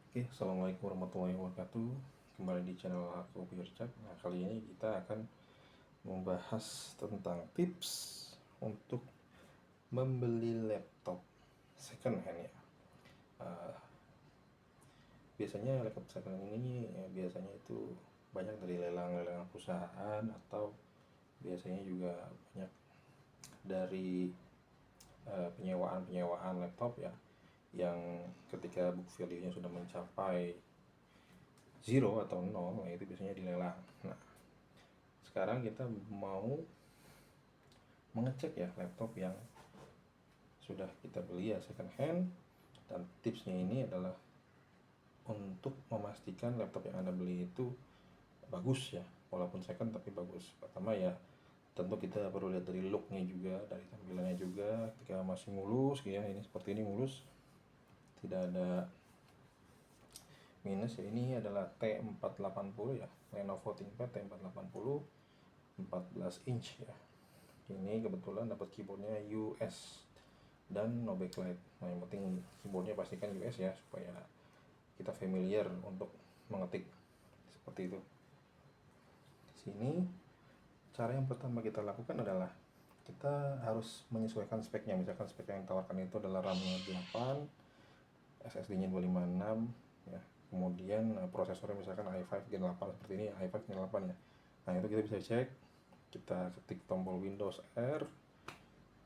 Oke, assalamualaikum warahmatullahi wabarakatuh. Kembali di channel aku Fircak. Nah, kali ini kita akan membahas tentang tips untuk membeli laptop second hand ya. Uh, Biasanya laptop second hand ini biasanya itu banyak dari lelang-lelang perusahaan, atau biasanya juga banyak dari penyewaan-penyewaan laptop ya, yang ketika book value-nya sudah mencapai zero atau nol, nah itu biasanya dilelang. Nah, sekarang kita mau mengecek ya laptop yang sudah kita beli ya second hand, dan tipsnya ini adalah untuk memastikan laptop yang Anda beli itu bagus ya, walaupun second tapi bagus. Pertama ya, tentu kita perlu lihat dari looknya juga, dari tampilannya juga. Ketika masih mulus ya, ini seperti ini mulus, tidak ada minus ya. Ini adalah T480 ya, Lenovo ThinkPad T480 14 inch ya. Ini kebetulan dapat keyboardnya US dan no backlight. Nah, yang penting keyboardnya pastikan US ya, supaya kita familiar untuk mengetik seperti itu. Di sini cara yang pertama kita lakukan adalah kita harus menyesuaikan speknya. Misalkan spek yang ditawarkan itu adalah RAM-nya 8, SSD-nya 256 ya. Kemudian prosesornya misalkan i5 Gen 8 seperti ini, i5 Gen 8 ya. Nah, itu kita bisa cek, kita ketik tombol Windows R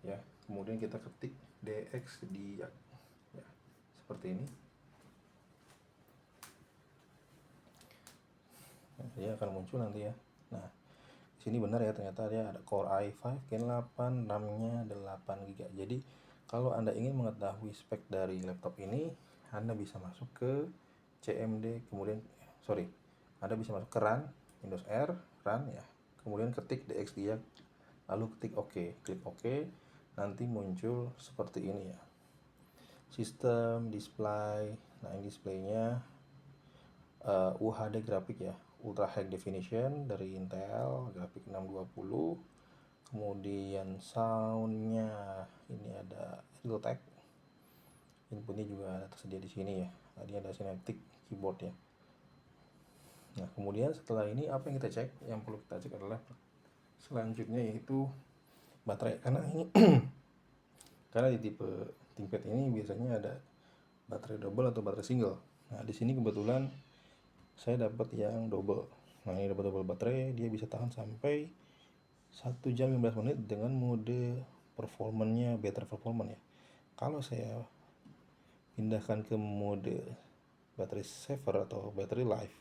ya, kemudian kita ketik DX ya, seperti ini. Nah, dia akan muncul nanti ya. Nah, sini benar ya, ternyata dia ada Core i5 Gen 8, RAM-nya 8GB. Jadi kalau Anda ingin mengetahui spek dari laptop ini, Anda bisa masuk ke CMD, kemudian Anda bisa masuk ke RAN, Windows R, RAN ya. Kemudian ketik DX dia, lalu ketik OK, klik OK, nanti muncul seperti ini ya. Sistem display. Nah, ini displaynya UHD grafik ya, Ultra High Definition dari Intel, grafik 620. Kemudian soundnya ini ada Realtek, inputnya juga ada tersedia di sini ya. Tadi ada Synaptic keyboard ya. Nah, kemudian setelah ini apa yang kita cek? Yang perlu kita cek adalah selanjutnya yaitu baterai, karena ini karena di tipe ThinkPad ini biasanya ada baterai double atau baterai single. Nah, di sini kebetulan saya dapat yang double. Nah, ini dapat double baterai, dia bisa tahan sampai 1 jam 15 menit dengan mode performanya better performance ya. Kalau saya pindahkan ke mode battery saver atau battery life,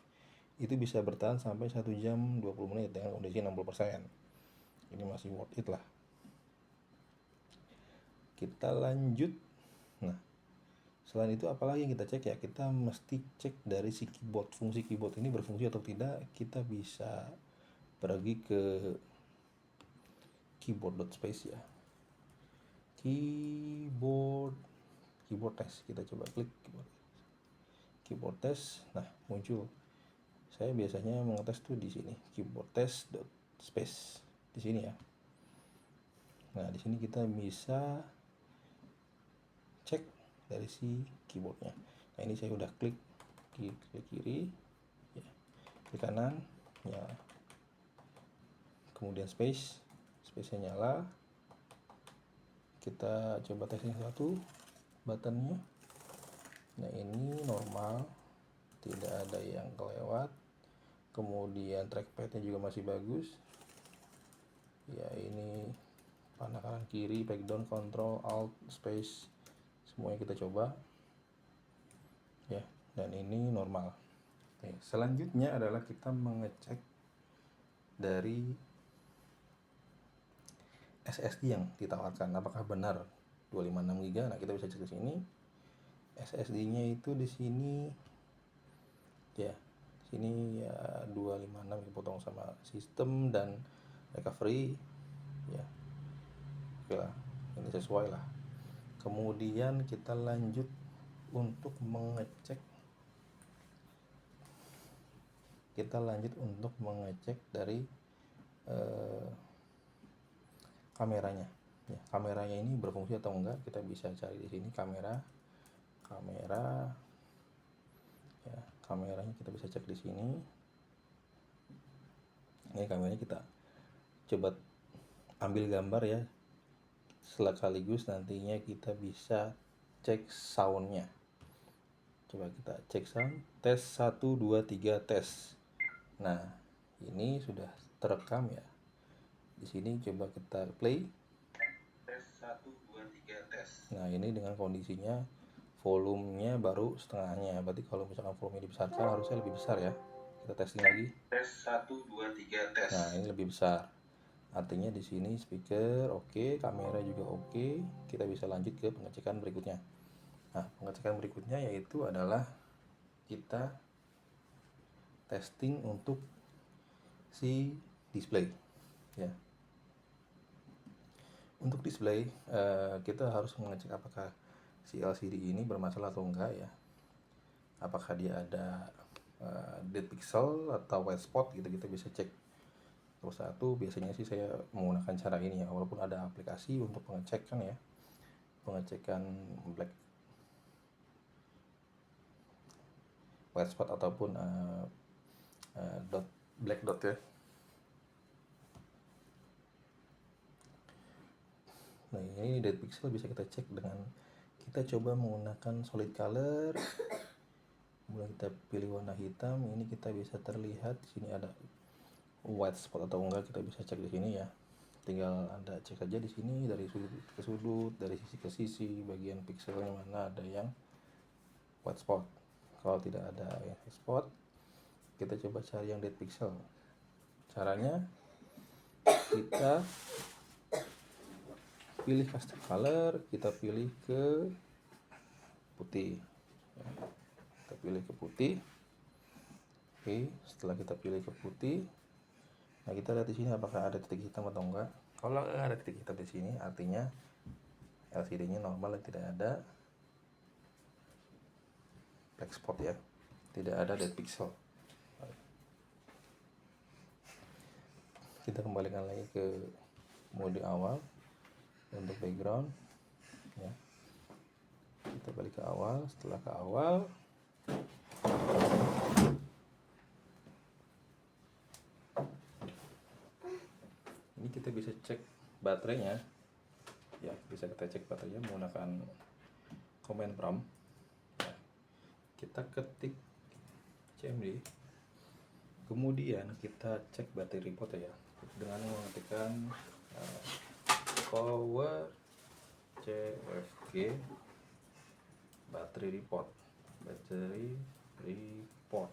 itu bisa bertahan sampai 1 jam 20 menit dengan kondisi 60%. Ini masih worth it lah. Kita lanjut. Nah, selain itu apalagi yang kita cek ya, kita mesti cek dari si keyboard, fungsi keyboard ini berfungsi atau tidak. Kita bisa pergi ke keyboard.space ya, keyboard test. Kita coba klik keyboard test. Nah, muncul. Saya biasanya mengetes tuh di sini, keyboard test.space di sini ya. Nah, di sini kita bisa cek dari si keyboardnya. Nah, ini saya udah klik kiri ya, klik kanan ya, kemudian space-nya nyala. Kita coba tes yang satu, buttonnya. Nah, ini normal, tidak ada yang kelewat. Kemudian trackpadnya juga masih bagus ya. Ini panah kanan kiri, back down, control, alt, space, semuanya kita coba ya, dan ini normal. Oke, selanjutnya adalah kita mengecek dari SSD yang ditawarkan, apakah benar 256GB. Nah, kita bisa cek di sini. SSD-nya itu di sini ya, sini ya 256 dipotong sama sistem dan recovery ya. Oke lah, ini sesuai lah. Kemudian kita lanjut untuk mengecek dari kameranya ya. Kameranya ini berfungsi atau enggak, kita bisa cari di sini kamera kameranya kita bisa cek di sini. Ini kameranya kita coba ambil gambar ya, sekaligus nantinya kita bisa cek soundnya. Coba kita cek sound, tes 1 2 3 tes. Nah ini sudah terekam ya. Di sini coba kita play. Tes 1 2 3 tes. Nah ini dengan kondisinya volumenya baru setengahnya. Berarti kalau misalkan volumenya dibesarkan harusnya lebih besar ya. Kita testing lagi. Tes 1 2 3 tes. Nah ini lebih besar. Artinya di sini speaker oke, kamera juga oke. Kita bisa lanjut ke pengecekan berikutnya. Nah pengecekan berikutnya yaitu adalah kita testing untuk si display ya. Untuk display kita harus mengecek apakah si LCD ini bermasalah atau enggak ya, apakah dia ada dead pixel atau white spot gitu. Kita bisa cek satu. Biasanya sih saya menggunakan cara ini ya, walaupun ada aplikasi untuk pengecekan ya, pengecekan white spot ataupun black dot ya. Nah ini dead pixel bisa kita cek dengan kita coba menggunakan solid color. Kemudian kita pilih warna hitam. Ini kita bisa terlihat di sini ada white spot atau enggak, kita bisa cek di sini ya. Tinggal Anda cek aja di sini dari sudut ke sudut, dari sisi ke sisi, bagian pixelnya mana ada yang white spot. Kalau tidak ada yang white spot, kita coba cari yang dead pixel. Caranya kita pilih custom color, kita pilih ke putih. Kita pilih ke putih. Oke, setelah kita pilih ke putih, nah kita lihat di sini apakah ada titik hitam atau enggak. Kalau ada titik hitam di sini, artinya LCD-nya normal dan tidak ada black spot ya, tidak ada dead pixel. Kita kembalikan lagi ke mode awal untuk background ya. Kita balik ke awal. Setelah ke awal, ini kita bisa cek baterainya ya, bisa kita cek baterainya menggunakan command prompt ya. Kita ketik cmd, kemudian kita cek baterai report ya, dengan mengetikkan power cfg baterai report.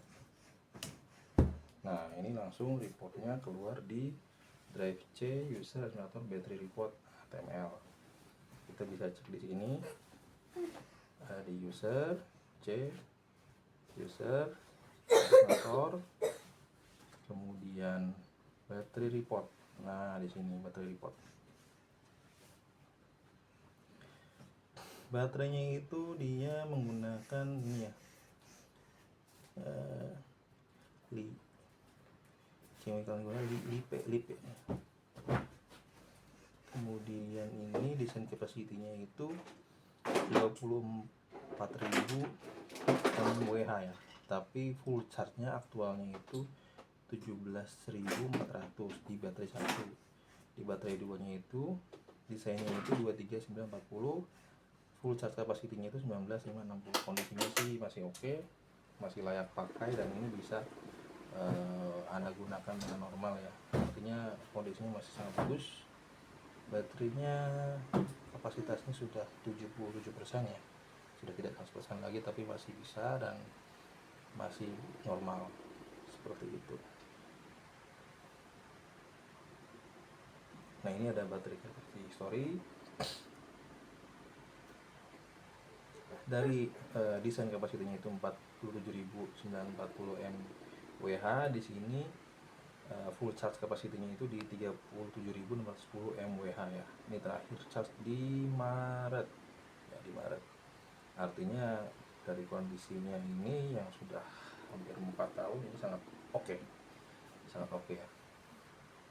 Nah ini langsung reportnya keluar di drive C user estimator battery report HTML. Kita bisa cek di sini di user C user estimator, kemudian battery report. Nah di sini battery report. Baterainya itu dia menggunakan ini ya, lipe. Kemudian ini desain capacity-nya itu 24.000 mWh ya, tapi full charge-nya aktualnya itu 17.400 di baterai 1. Di baterai 2-nya itu desainnya itu 23940, full charge capacity-nya itu 19.560. Kondisinya sih masih oke, masih layak pakai, dan ini bisa Anda gunakan dengan normal ya. Artinya kondisinya masih sangat bagus. Baterainya kapasitasnya sudah 77% ya, sudah tidak 100% lagi, tapi masih bisa dan masih normal seperti itu. Nah ini ada baterai capacity history dari desain kapasitinya itu 47.940 mWh. Di sini full charge kapasitinya itu di 37.610 mWh ya. Ini terakhir charge di Maret ya, di Maret. Artinya dari kondisinya ini yang sudah hampir 4 tahun ini sangat oke. Sangat oke ya.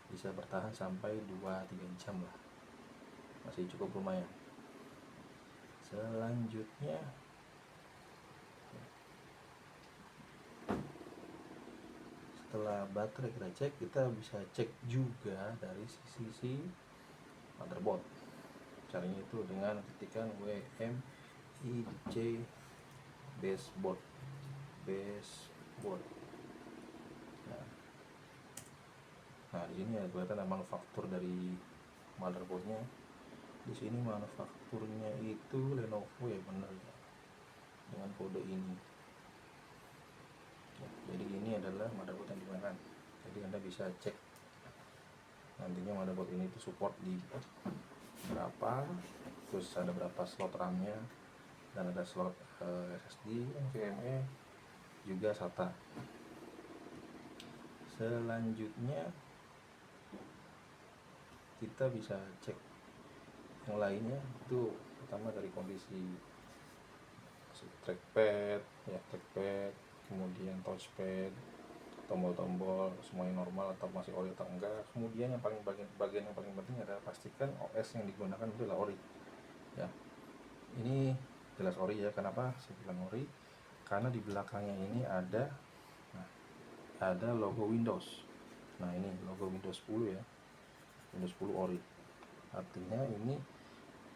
Bisa bertahan sampai 2-3 jam lah. Masih cukup lumayan. Selanjutnya baterai kita cek, kita bisa cek juga dari sisi motherboard. Caranya itu dengan ketikan WMIC baseboard. Nah, di sini ya kelihatan manufaktur dari motherboardnya. Di sini manufakturnya itu Lenovo ya, benar ya, dengan kode ini. Ya, jadi ini adalah motherboard yang digunakan. Jadi Anda bisa cek nantinya motherboard ini itu support di berapa, terus ada berapa slot RAM-nya, dan ada slot SSD, NVMe, juga SATA. Selanjutnya kita bisa cek yang lainnya, itu pertama dari kondisi trackpad, kemudian touchpad, tombol-tombol semuanya normal atau masih ori atau enggak. Kemudian yang bagian yang paling penting adalah pastikan OS yang digunakan itu adalah ori. Ya, ini jelas ori ya. Kenapa saya bilang ori? Karena di belakangnya ini ada logo Windows. Nah, ini logo Windows 10 ya, Windows 10 ori. Artinya ini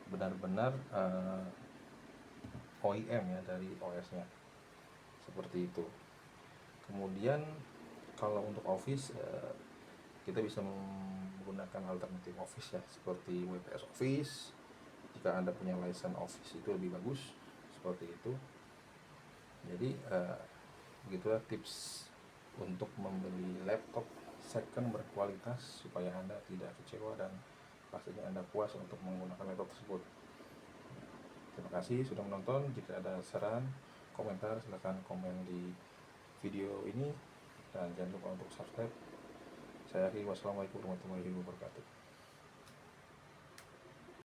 benar-benar OEM ya dari OS-nya, seperti itu. Kemudian kalau untuk Office, kita bisa menggunakan alternatif Office ya, seperti WPS Office. Jika Anda punya license Office itu lebih bagus, seperti itu. Jadi begitulah tips untuk membeli laptop second berkualitas supaya Anda tidak kecewa dan pastinya Anda puas untuk menggunakan laptop tersebut. Terima kasih sudah menonton. Jika ada saran, komentar, silahkan komen di video ini, dan jangan lupa untuk subscribe. Saya akhiri, wassalamualaikum warahmatullahi wabarakatuh.